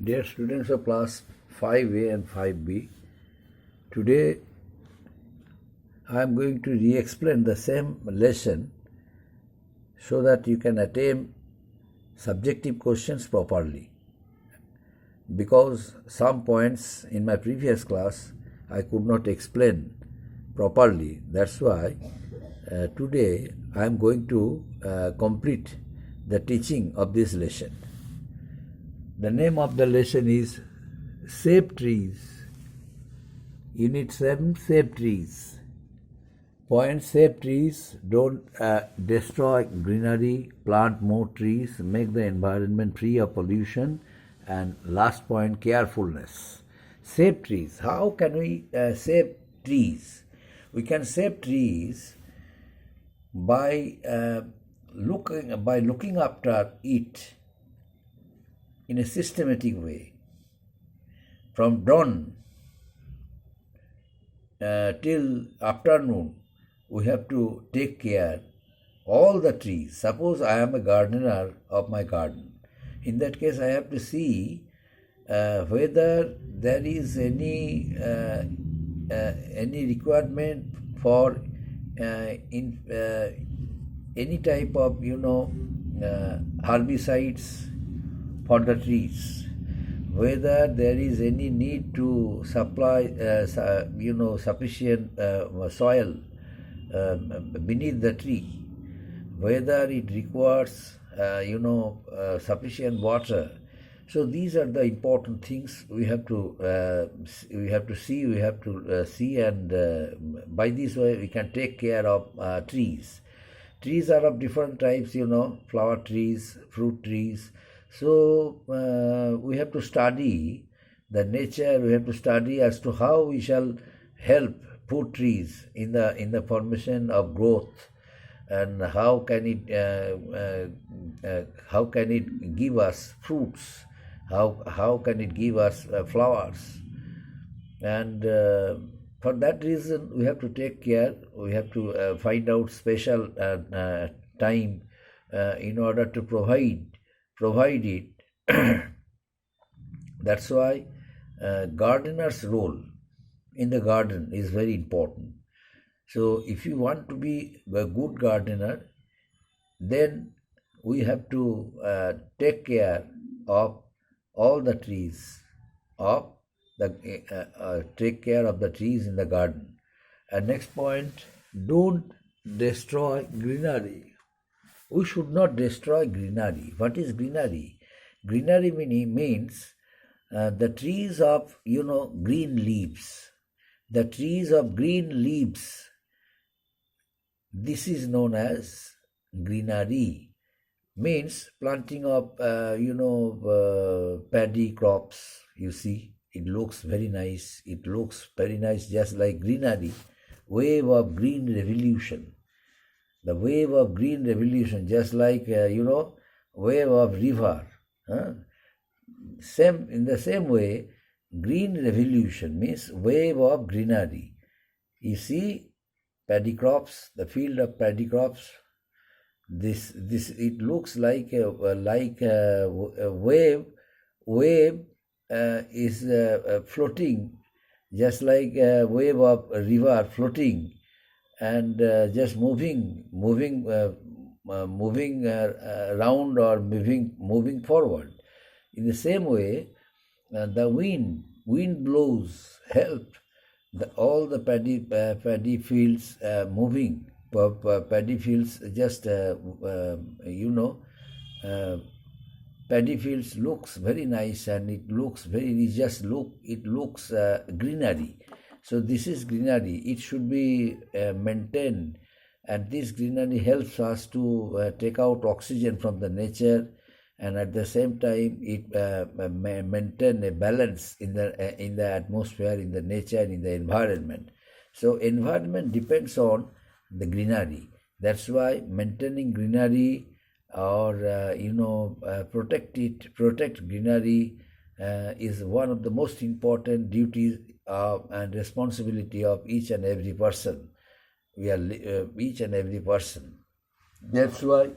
Dear students of class 5A and 5B, today I am going to re-explain the same lesson so that you can attempt subjective questions properly. Because some points in my previous class I could not explain properly, that's why today I am going to complete the teaching of this lesson. The name of the lesson is Save Trees. Unit 7, Save Trees. Point: save trees, don't destroy greenery, plant more trees, make the environment free of pollution, and last point, carefulness. Save trees. How can we save trees? We can save trees by looking after it in a systematic way. From dawn till afternoon, we have to take care all the trees. Suppose I am a gardener of my garden. In that case, I have to see whether there is any requirement for any type of herbicides for the trees, whether there is any need to supply sufficient soil beneath the tree, whether it requires sufficient water. So these are the important things we have to see, and by this way we can take care of trees. Trees are of different types, flower trees, fruit trees. So we have to study the nature. We have to study as to how we shall help put trees in the formation of growth, and how can it give us fruits, how can it give us flowers, and for that reason we have to take care. We have to find out special time in order to provide it. That's why gardener's role in the garden is very important. So if you want to be a good gardener, then we have to take care of all the trees, take care of the trees in the garden. And next point, don't destroy greenery. We should not destroy greenery. What is greenery? Greenery means the trees of green leaves. The trees of green leaves. This is known as greenery. Means planting of paddy crops. You see, it looks very nice. It looks very nice, just like greenery. Wave of green revolution. The wave of green revolution, just like wave of river. In the same way, green revolution means wave of greenery. You see, paddy crops, the field of paddy crops. This it looks like a wave. Wave is floating, just like a wave of a river floating, and just moving around, or moving forward. In the same way, the wind blows, help all the paddy fields moving. Paddy fields paddy fields looks very nice, and it looks greenery. So this is greenery. It should be maintained, and this greenery helps us to take out oxygen from the nature, and at the same time it maintain a balance in the atmosphere, in the nature, in the environment. So environment depends on the greenery. That's why maintaining greenery, or protect greenery is one of the most important duties and responsibility of each and every person. Each and every person. That's why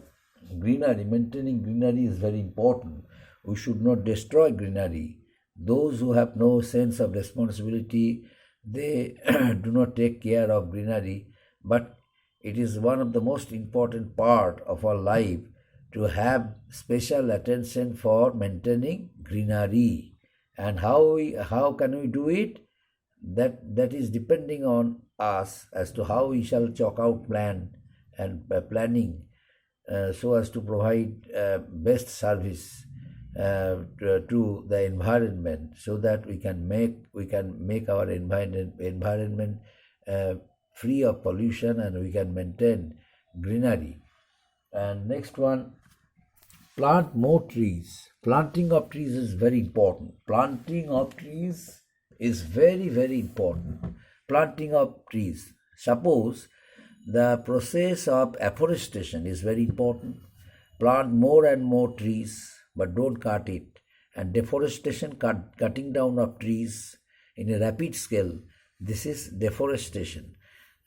maintaining greenery is very important. We should not destroy greenery. Those who have no sense of responsibility, they do not take care of greenery, but it is one of the most important part of our life to have special attention for maintaining greenery. And how can we do it? That is depending on us as to how we shall chalk out plan and planning so as to provide best service to the environment, so that we can make our environment free of pollution, and we can maintain greenery. And next one, plant more trees. Planting of trees is very important. Planting of trees is very, very important. Planting of trees. Suppose the process of afforestation is very important. Plant more and more trees, but don't cut it. And deforestation, cutting down of trees in a rapid scale, this is deforestation.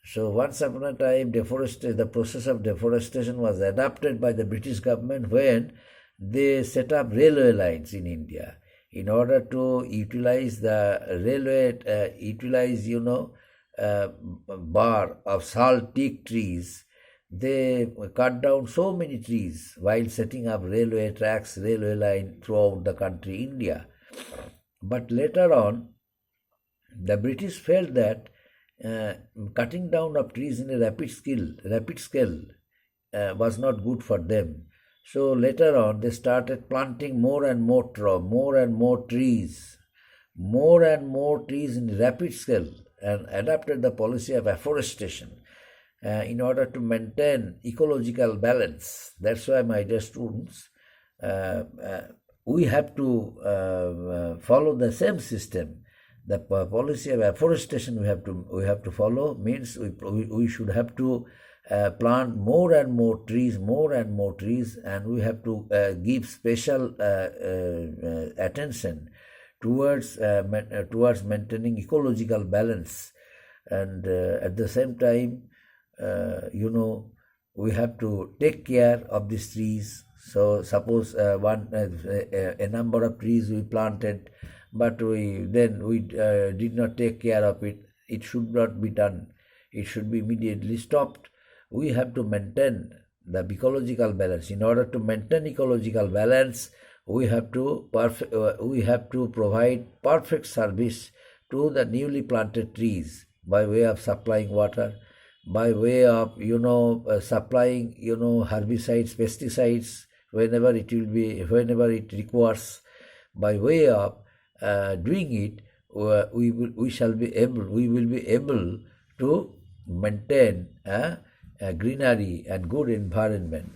So once upon a time, the process of deforestation was adopted by the British government when they set up railway lines in India in order to utilize the railway, bar of salt teak trees. They cut down so many trees while setting up railway tracks, railway line throughout the country, India. But later on, the British felt that cutting down of trees in a rapid scale was not good for them. So later on, they started planting more and more trees in rapid scale, and adopted the policy of afforestation in order to maintain ecological balance. That's why, my dear students, we have to follow the same system. The policy of afforestation we have to follow means we should have to plant more and more trees, and we have to give special attention towards maintaining ecological balance. And at the same time, we have to take care of these trees. So suppose a number of trees we planted, but we did not take care of it. It should not be done. It should be immediately stopped. We have to maintain the ecological balance. In order to maintain ecological balance, we have to provide perfect service to the newly planted trees by way of supplying water, by way of supplying herbicides, pesticides whenever it requires. By way of doing it, we will be able to maintain a greenery and good environment.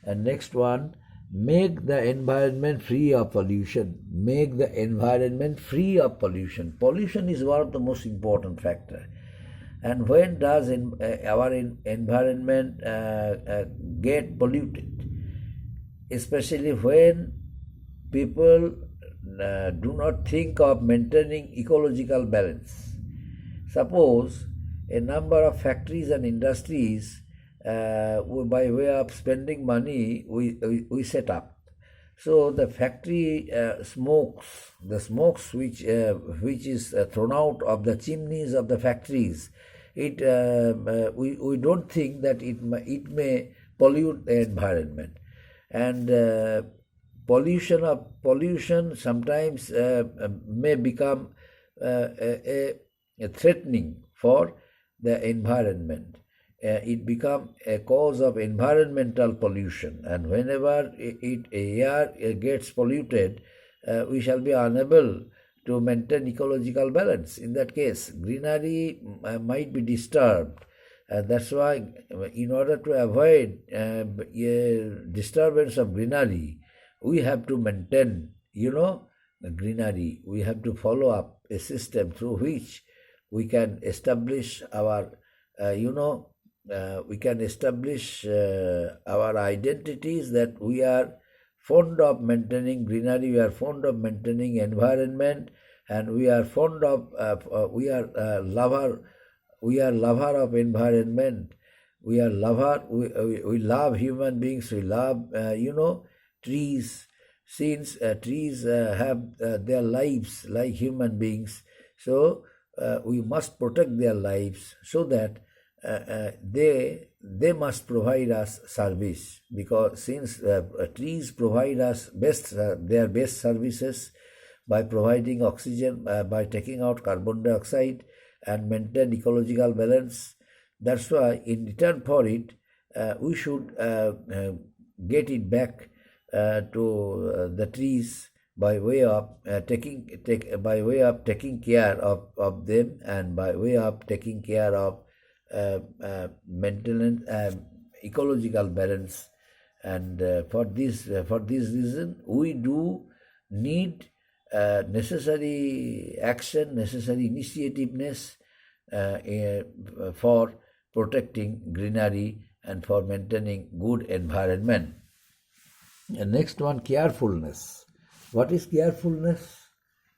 And next one, make the environment free of pollution. Make the environment free of pollution. Pollution is one of the most important factor. And when does our environment get polluted? Especially when people do not think of maintaining ecological balance. Suppose a number of factories and industries, by way of spending money, we set up. So the factory smokes, which is thrown out of the chimneys of the factories, we don't think that it may pollute the environment. And pollution sometimes may become a threatening for the environment. It becomes a cause of environmental pollution, and whenever air gets polluted, we shall be unable to maintain ecological balance. In that case, greenery might be disturbed. That's why, in order to avoid disturbance of greenery, we have to maintain, the greenery. We have to follow up a system through which we can establish our, our identities, that we are fond of maintaining greenery, we are fond of maintaining environment, and we are fond of, we are lover of environment. We love human beings, we love, trees, since trees have their lives like human beings, so we must protect their lives so that they must provide us service, because since trees provide us their best services by providing oxygen, by taking out carbon dioxide and maintain ecological balance. That's why in return for it, we should get it back to the trees by way of taking care of them, and by way of taking care of maintenance, ecological balance. And for this reason, we do need necessary action, necessary initiativeness for protecting greenery and for maintaining good environment. And next one, carefulness. What is carefulness?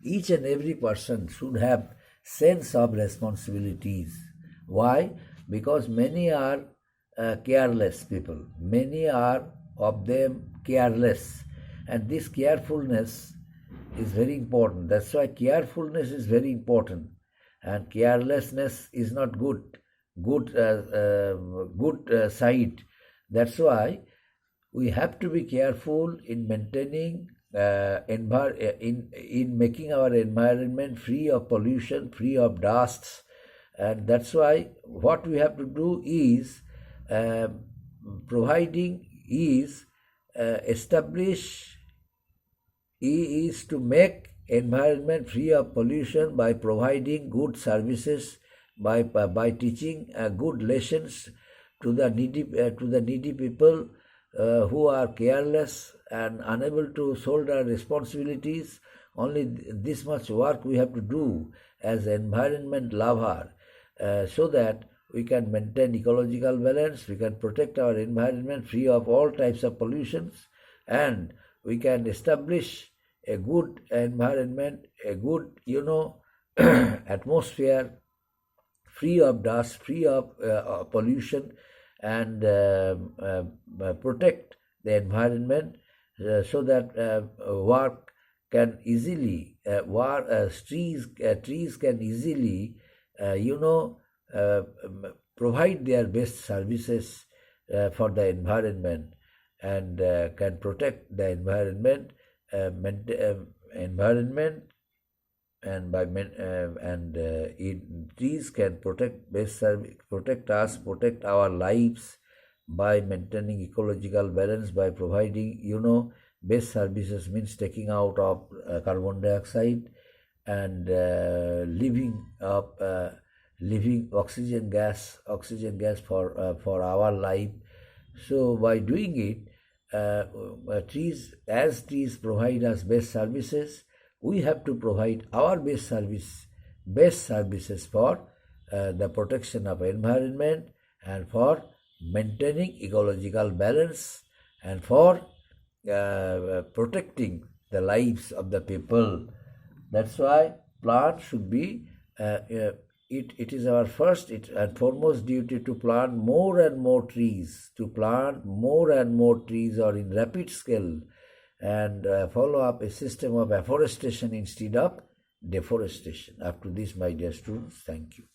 Each and every person should have sense of responsibilities. Why? Because many are careless people. Many are of them careless. And this carefulness is very important. That's why carefulness is very important. And carelessness is not good side. That's why we have to be careful in maintaining in making our environment free of pollution, free of dusts. And that's why what we have to do is establish is to make environment free of pollution by providing good services, by teaching good lessons to the needy people who are careless and unable to shoulder responsibilities. Only this much work we have to do as environment lover, so that we can maintain ecological balance, we can protect our environment free of all types of pollutions, and we can establish a good environment, a good atmosphere free of dust, free of pollution, and protect the environment so that work can easily trees can easily provide their best services for the environment, and can protect the environment and trees can protect us, protect our lives by maintaining ecological balance, by providing best services, means taking out of carbon dioxide and leaving oxygen gas for our life. So by doing it, trees provide us best services, we have to provide our best services for the protection of environment, and for maintaining ecological balance, and for protecting the lives of the people. That's why plant should be it is our first and foremost duty to plant more and more trees, or in rapid scale, and follow up a system of afforestation instead of deforestation. Up to this, my dear students, thank you.